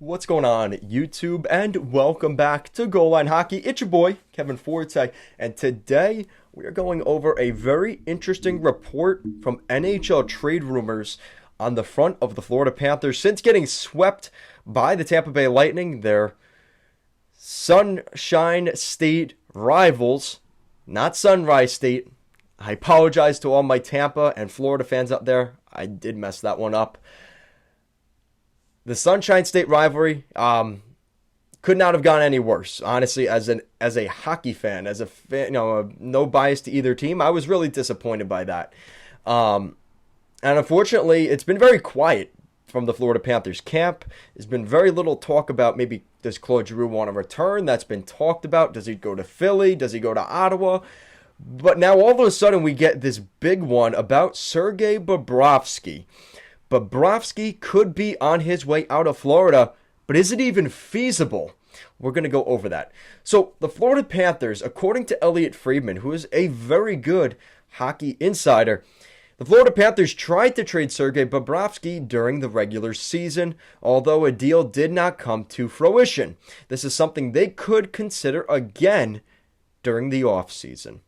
What's going on, YouTube, and welcome back to Goal Line Hockey. It's your boy, Kevin Forte, and today we are going over a very interesting report from NHL Trade Rumors on the front of the Florida Panthers since getting swept by the Tampa Bay Lightning, their Sunshine State rivals, not Sunrise State. I apologize to all my Tampa and Florida fans out there. I did mess that one up. The Sunshine State rivalry could not have gone any worse. Honestly, as a hockey fan, as a fan, no bias to either team, I was really disappointed by that. And unfortunately, it's been very quiet from the Florida Panthers camp. There's been very little talk about maybe does Claude Giroux want to return. That's been talked about. Does he go to Philly? Does he go to Ottawa? But now all of a sudden we get this big one about Sergei Bobrovsky. Bobrovsky could be on his way out of Florida, but is it even feasible? We're going to go over that. So the Florida Panthers, according to Elliot Friedman, who is a very good hockey insider, the Florida Panthers tried to trade Sergei Bobrovsky during the regular season, although a deal did not come to fruition. This is something they could consider again during the offseason.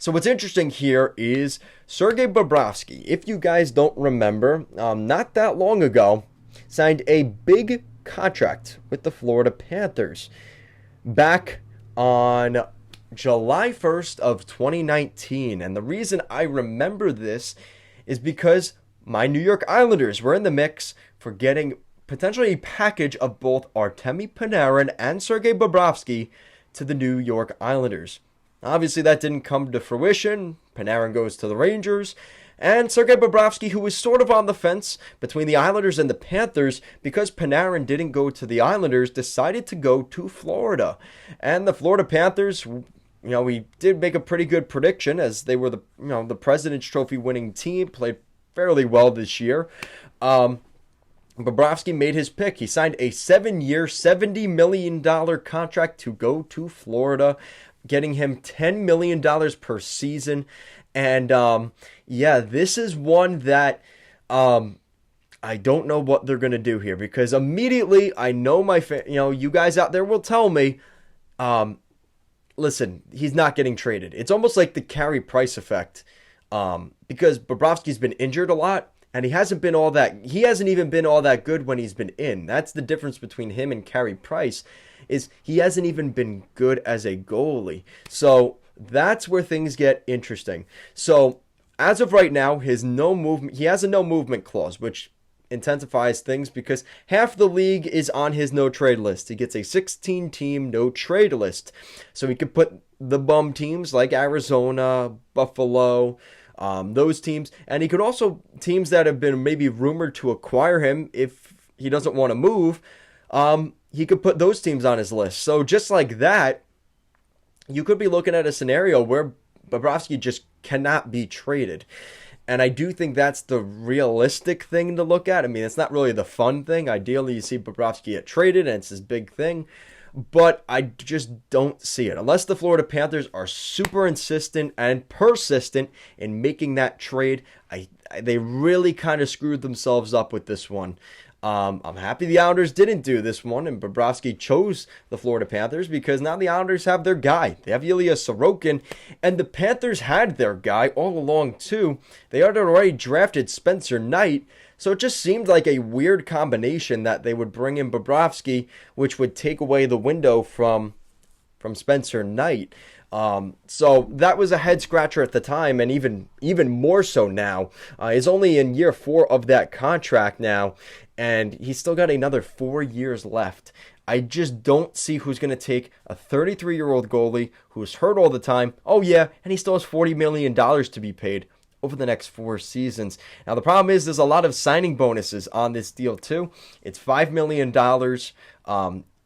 So what's interesting here is Sergei Bobrovsky, if you guys don't remember, not that long ago, signed a big contract with the Florida Panthers back on July 1st of 2019. And the reason I remember this is because my New York Islanders were in the mix for getting potentially a package of both Artemi Panarin and Sergei Bobrovsky to the New York Islanders. Obviously, that didn't come to fruition. Panarin goes to the Rangers. And Sergei Bobrovsky, who was sort of on the fence between the Islanders and the Panthers, because Panarin didn't go to the Islanders, decided to go to Florida. And the Florida Panthers, we did make a pretty good prediction as they were the President's Trophy winning team, played fairly well this year. Bobrovsky made his pick. He signed a 7-year, $70 million contract to go to Florida, getting him $10 million per season. And this is one that I don't know what they're going to do here, because immediately I know you guys out there will tell me, listen, he's not getting traded. It's almost like the Carey Price effect, because Bobrovsky's been injured a lot. And he hasn't even been all that good when he's been in. That's the difference between him and Carey Price, is he hasn't even been good as a goalie. So that's where things get interesting. So as of right now, he has a no movement clause, which intensifies things because half the league is on his no trade list. He gets a 16-team no trade list. So he could put the bum teams like Arizona, Buffalo, those teams, and he could also teams that have been maybe rumored to acquire him if he doesn't want to move. He could put those teams on his list. So just like that, you could be looking at a scenario where Bobrovsky just cannot be traded. And I do think that's the realistic thing to look at. I mean, it's not really the fun thing. Ideally, you see Bobrovsky get traded, and it's this big thing. But I just don't see it. Unless the Florida Panthers are super insistent and persistent in making that trade, they really kind of screwed themselves up with this one. I'm happy the Islanders didn't do this one, and Bobrovsky chose the Florida Panthers because now the Islanders have their guy. They have Ilya Sorokin, and the Panthers had their guy all along too. They had already drafted Spencer Knight, so it just seemed like a weird combination that they would bring in Bobrovsky, which would take away the window from Spencer Knight. So that was a head scratcher at the time, and even more so now. He's only in year 4 of that contract now, and he's still got another 4 years left. I just don't see who's going to take a 33-year-old goalie who's hurt all the time. Oh yeah, and he still has $40 million to be paid over the next 4 seasons. Now the problem is there's a lot of signing bonuses on this deal too. It's $5 million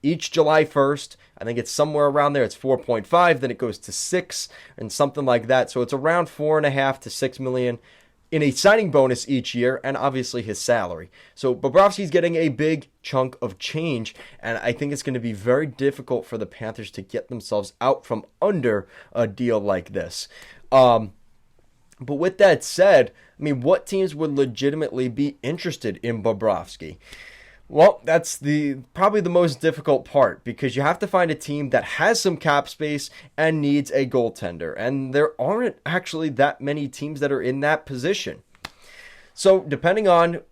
each July 1st. I think it's somewhere around there. It's 4.5, then it goes to 6 and something like that. So it's around 4.5 to 6 million in a signing bonus each year, and obviously his salary. So Bobrovsky's getting a big chunk of change, and I think it's going to be very difficult for the Panthers to get themselves out from under a deal like this. But with that said, I mean, what teams would legitimately be interested in Bobrovsky? Well, that's probably the most difficult part because you have to find a team that has some cap space and needs a goaltender. And there aren't actually that many teams that are in that position. So, depending on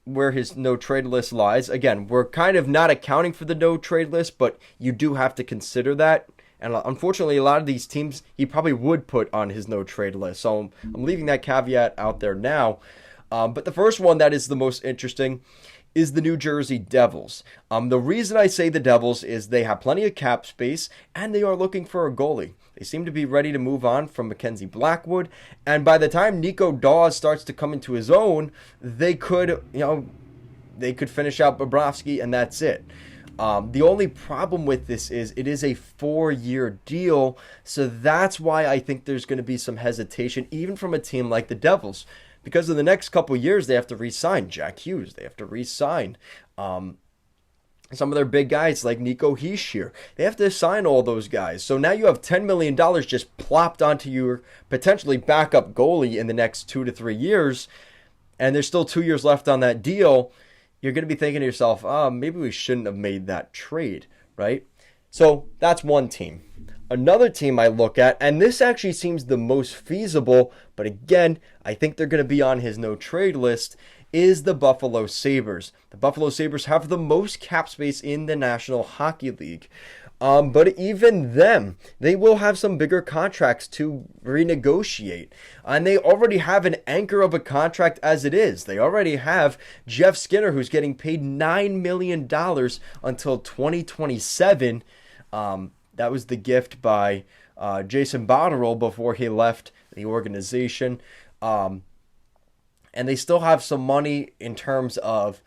where his no trade list lies, again, we're kind of not accounting for the no trade list, but you do have to consider that. And unfortunately, a lot of these teams he probably would put on his no trade list. So I'm leaving that caveat out there now. But the first one that is the most interesting is the New Jersey Devils. The reason I say the Devils is they have plenty of cap space and they are looking for a goalie. They seem to be ready to move on from Mackenzie Blackwood, and by the time Nico Daws starts to come into his own, they could finish out Bobrovsky, and that's it. The only problem with this is it is a 4-year deal, so that's why I think there's going to be some hesitation, even from a team like the Devils. Because in the next couple years, they have to re-sign Jack Hughes. They have to re-sign some of their big guys like Nico Hischier. They have to sign all those guys. So now you have $10 million just plopped onto your potentially backup goalie in the next 2 to 3 years. And there's still 2 years left on that deal. You're going to be thinking to yourself, maybe we shouldn't have made that trade, right? So that's one team. Another team I look at, and this actually seems the most feasible, but again, I think they're going to be on his no trade list, is the Buffalo Sabres. The Buffalo Sabres have the most cap space in the National Hockey League. But even them, they will have some bigger contracts to renegotiate. And they already have an anchor of a contract as it is. They already have Jeff Skinner, who's getting paid $9 million until 2027. That was the gift by Jason Botterill before he left the organization. And they still have some money in terms of,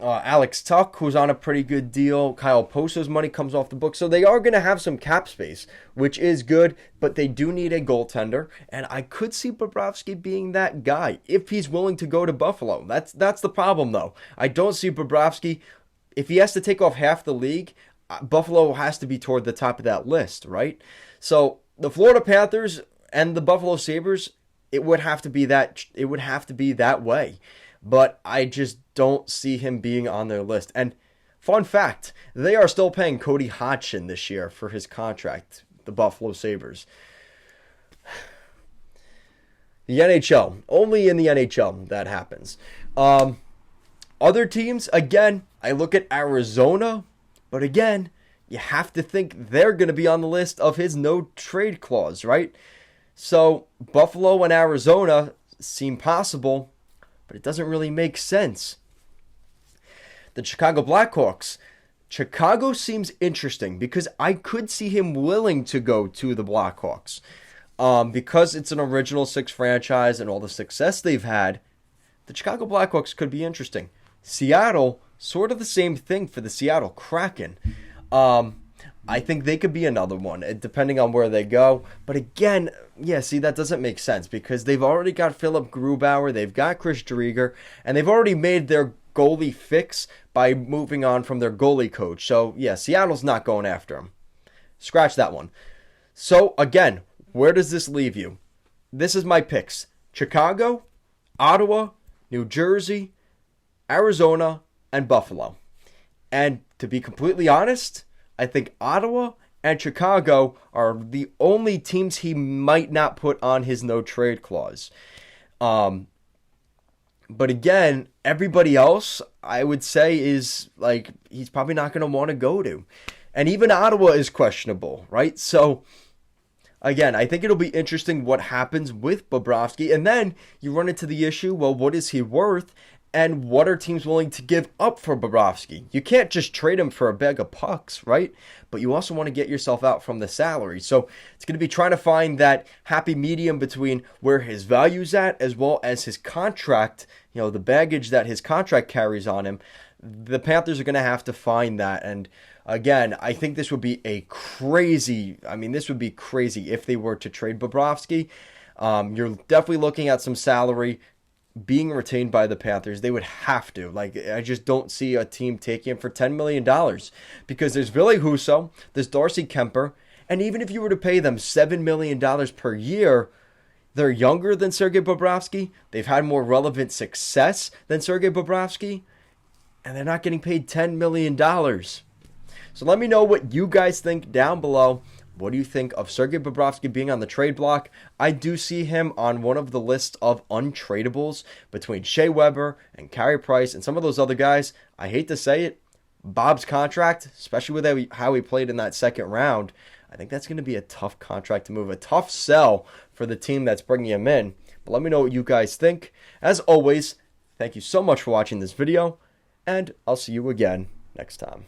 Alex Tuck, who's on a pretty good deal. Kyle Poso's money comes off the book. So they are going to have some cap space, which is good, but they do need a goaltender. And I could see Bobrovsky being that guy if he's willing to go to Buffalo. That's the problem, though. I don't see Bobrovsky. If he has to take off half the league, Buffalo has to be toward the top of that list, right? So the Florida Panthers and the Buffalo Sabres, it would have to be that way. But I just don't see him being on their list. And fun fact, they are still paying Cody Hodgson this year for his contract, the Buffalo Sabres. The NHL, only in the NHL that happens. Other teams, again, I look at Arizona, but again, you have to think they're going to be on the list of his no trade clause, right? So Buffalo and Arizona seem possible, but it doesn't really make sense. The Chicago Blackhawks. Chicago seems interesting because I could see him willing to go to the Blackhawks. Because it's an Original Six franchise and all the success they've had, the Chicago Blackhawks could be interesting. Seattle, sort of the same thing for the Seattle Kraken. I think they could be another one, depending on where they go. But again, that doesn't make sense because they've already got Philip Grubauer, they've got Chris Driedger, and they've already made their goalie fix by moving on from their goalie coach. So, Seattle's not going after him. Scratch that one. So, again, where does this leave you? This is my picks. Chicago, Ottawa, New Jersey, Arizona, and Buffalo. And to be completely honest, I think Ottawa and Chicago are the only teams he might not put on his no trade clause. But again, everybody else, I would say, is like he's probably not going to want to go to. And even Ottawa is questionable, right? So, again, I think it'll be interesting what happens with Bobrovsky. And then you run into the issue, well, what is he worth? And what are teams willing to give up for Bobrovsky? You can't just trade him for a bag of pucks, right? But you also want to get yourself out from the salary. So it's going to be trying to find that happy medium between where his value's at as well as his contract, the baggage that his contract carries on him. The Panthers are going to have to find that. And again, I think this would be crazy if they were to trade Bobrovsky. You're definitely looking at some salary being retained by the Panthers. They would have to. I just don't see a team taking him for $10 million because there's Ville Husso, there's Darcy Kemper, and even if you were to pay them $7 million per year, They're younger than Sergei Bobrovsky. They've had more relevant success than Sergei Bobrovsky. And they're not getting paid $10 million. So let me know what you guys think down below. What do you think of Sergei Bobrovsky being on the trade block? I do see him on one of the lists of untradables between Shea Weber and Carey Price and some of those other guys. I hate to say it, Bob's contract, especially with how he played in that second round, I think that's going to be a tough contract to move, a tough sell for the team that's bringing him in. But let me know what you guys think. As always, thank you so much for watching this video, and I'll see you again next time.